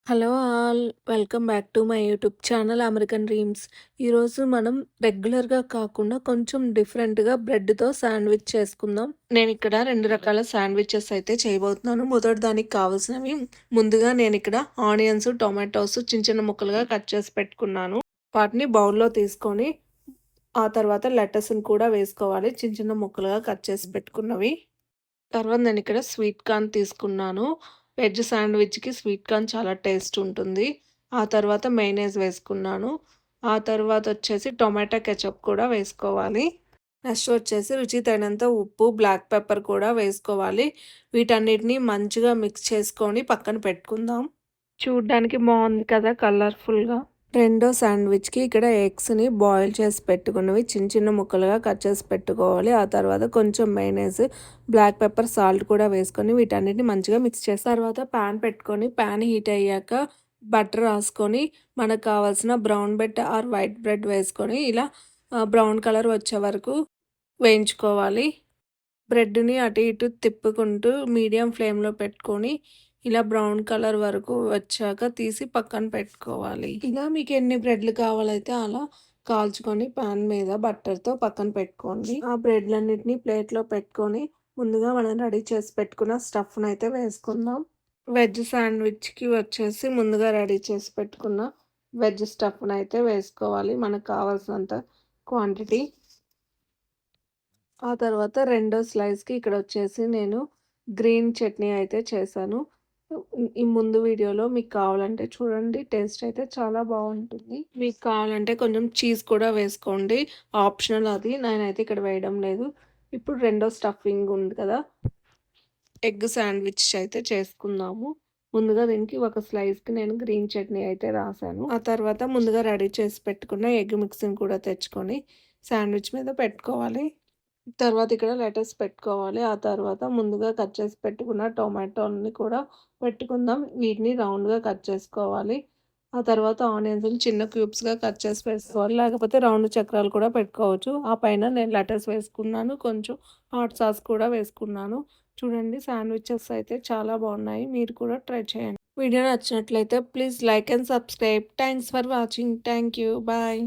Hello all! Welcome back to my YouTube channel American dreams. ఈరోజు మనం రెగ్యులర్‌గా కాకుండా కొంచెం డిఫరెంట్‌గా బ్రెడ్‌తో శాండ్‌విచ్ చేసుకుందాం. నేనిక్కడ 2 రకాల శాండ్‌విచెస్ అయితే చేయబోతున్నాను. మొదటి దానికి కావాల్సినవి ముందుగా నేనిక్కడ ఆనియన్స్, టొమాటోస్ చిన్న చిన్న ముక్కలుగా కట్ చేసి పెట్టుకున్నాను. వాటిని బౌల్‌లో తీసుకొని ఆ తర్వాత లెటస్‌ని కూడా వేసుకోవాలి. చిన్న చిన్న ముక్కలుగా కట్ చేసి పెట్టుకున్నవి. తర్వాత నేనిక్కడ స్వీట్ కార్న్ తీసుకున్నాను. వెజ్ శాండ్‌విచ్‌కి స్వీట్ కార్న్ చాలా టేస్ట్ ఉంటుంది. ఆ తర్వాత మయోనైస్ వేసుకున్నాను. ఆ తర్వాతొచ్చేసి టొమాటో కెచప్ కూడా వేసుకోవాలి. నెక్స్ట్ వచ్చేసి రుచికి తగినంత ఉప్పు, బ్లాక్ పెప్పర్ కూడా వేసుకోవాలి. వీటన్నిటిని మంచిగా మిక్స్ చేసుకొని పక్కన పెట్టుకుందాం. చూడ్డానికి బావుంది కదా కలర్‌ఫుల్‌గా. రెండో శాండ్‌విచ్‌కి ఇక్కడ ఎగ్స్‌ని బాయిల్ చేసి పెట్టుకున్నవి చిన్న చిన్న ముక్కలుగా కట్ చేసి పెట్టుకోవాలి. ఆ తర్వాత కొంచెం మయోనైస్, బ్లాక్ పెప్పర్, సాల్ట్ కూడా వేసుకొని వీటన్నిటిని మంచిగా మిక్స్ చేసి తర్వాత పాన్ పెట్టుకొని పాన్ హీట్ అయ్యాక బటర్ రాసుకొని మనకు కావాల్సిన brown bread or white bread వేసుకొని ఇలా బ్రౌన్ కలర్ వచ్చే వరకు వేయించుకోవాలి. బ్రెడ్‌ని అటు ఇటు తిప్పుకుంటూ మీడియం ఫ్లేమ్‌లో పెట్టుకొని ఇలా బ్రౌన్ కలర్ వరకు వచ్చాక తీసి పక్కన పెట్టుకోవాలి. ఇలా మీకు ఎన్ని బ్రెడ్‌లు కావాలైతే అలా కాల్చుకొని పాన్ మీద బటర్‌తో పక్కన పెట్టుకోండి. ఆ బ్రెడ్‌లన్నిటిని ప్లేట్‌లో పెట్టుకొని ముందుగా మనం రెడీ చేసి పెట్టుకున్న స్టఫ్‌నైతే వేసుకుందాం. వెజ్ శాండ్‌విచ్‌కి వచ్చేసి ముందుగా రెడీ చేసి పెట్టుకున్న వెజ్ స్టఫ్‌నైతే వేసుకోవాలి. మనకు కావాల్సినంత క్వాంటిటీ. ఆ తర్వాత రెండో స్లైస్‌కి ఇక్కడొచ్చేసి నేను గ్రీన్ చట్నీ అయితే చేశాను. ఈ ముందు వీడియోలో మీకు కావాలంటే చూడండి. టేస్ట్ అయితే చాలా బావుంటుంది. మీకు కావాలంటే కొంచెం చీజ్ కూడా వేసుకోండి. ఆప్షనల్ అది. నేనైతే ఇక్కడ వేయడం లేదు. ఇప్పుడు రెండో స్టఫింగ్ ఉంది కదా! ఎగ్ శాండ్‌విచ్ అయితే చేసుకుందాము. ముందుగా దీనికి ఒక స్లైస్‌కి నేను గ్రీన్ చట్నీ అయితే రాసాను. ఆ తర్వాత ముందుగా రెడీ చేసి పెట్టుకున్న ఎగ్ మిక్స్‌ని కూడా తెచ్చుకొని శాండ్‌విచ్ మీద పెట్టుకోవాలి. తర్వాత ఇక్కడ లెటర్స్ పెట్టుకోవాలి. ఆ తర్వాత ముందుగా కట్ చేసి పెట్టుకున్న టొమాటోని కూడా పెట్టుకుందాం. వీటిని రౌండ్‌గా కట్ చేసుకోవాలి. ఆ తర్వాత ఆనియన్స్‌ని చిన్న క్యూబ్స్‌గా కట్ చేసి వేసుకోవాలి. లేకపోతే రౌండ్ చక్రాలు కూడా పెట్టుకోవచ్చు. ఆ పైన నేను లెటర్స్ వేసుకున్నాను. కొంచెం హాట్ సాస్ కూడా వేసుకున్నాను. చూడండి శాండ్‌విచెస్ అయితే చాలా బాగున్నాయి. మీరు కూడా ట్రై చేయండి. వీడియో నచ్చినట్లయితే please like and subscribe. Thanks for watching. Thank you. Bye.